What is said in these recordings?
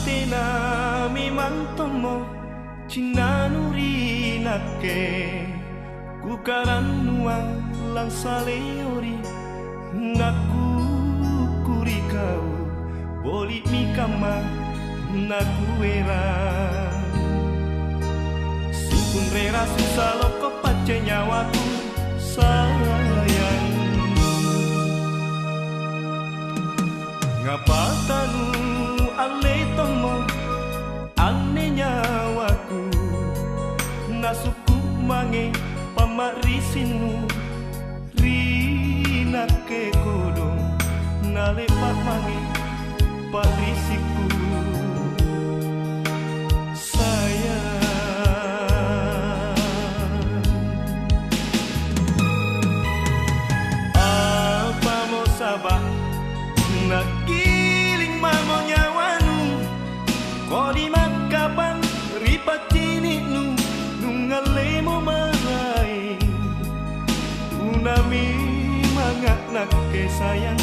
tena mimantomo cinanuri nake kukaran nuang lang saleori ngaku kuri kau boli mikama naku era simpun rera susah loko pace nyawaku sayang ngapa tanu ale tomo ane nyawaku nasuku mange pamarisinu rina ke kodong nale pak mange parisiku sayang apa mau sabah nakiling mamo nyawanu kodi makapan ripatini nu nungalemo marai tunami mangak nak ke sayang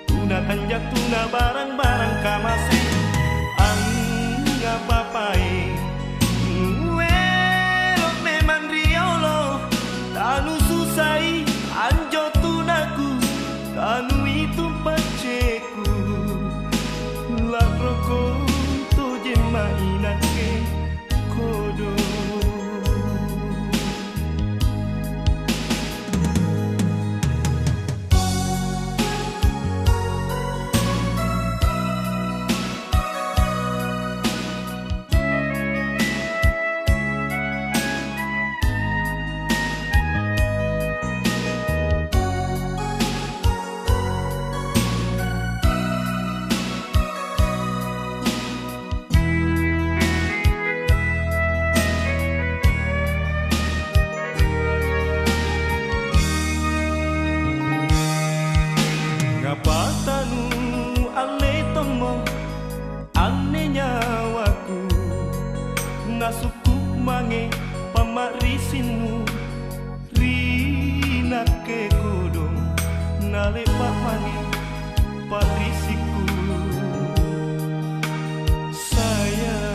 tuna tanjak tuna barang-barang kamase anggapapai welok memang riolo tanu susai anjo tunaku tanu itu paceku lak roko to jema inake kodo tanu ale tomo ane nyawaku nasuku mange pamarisinu rina ke kodong nale pak mange parisiku sayang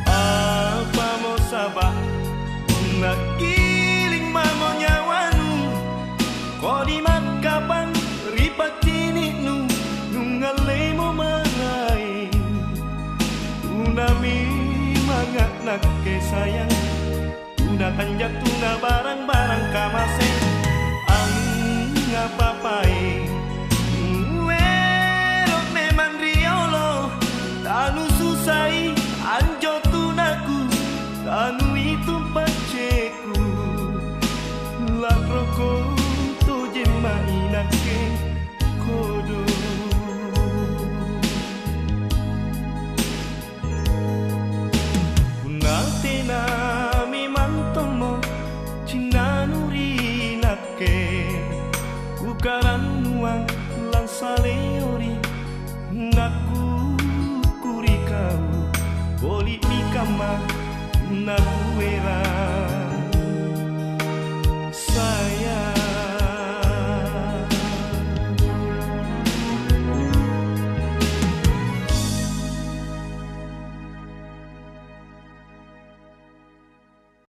apa mau sabah nakiling mamo nyawanu kodi makapan ripatini nu nungalemo marai tunami mangak nak ke sayang tuna tanjak tuna barang-barang kamase anggapapai welok memang riolo tanu susai anjo tunaku tanu itu paceku lak roko to jema inake kodo kunatena mimantomo cinanuri nake kukaran nuang lang saleori ngaku kuri kau boli mikama naku era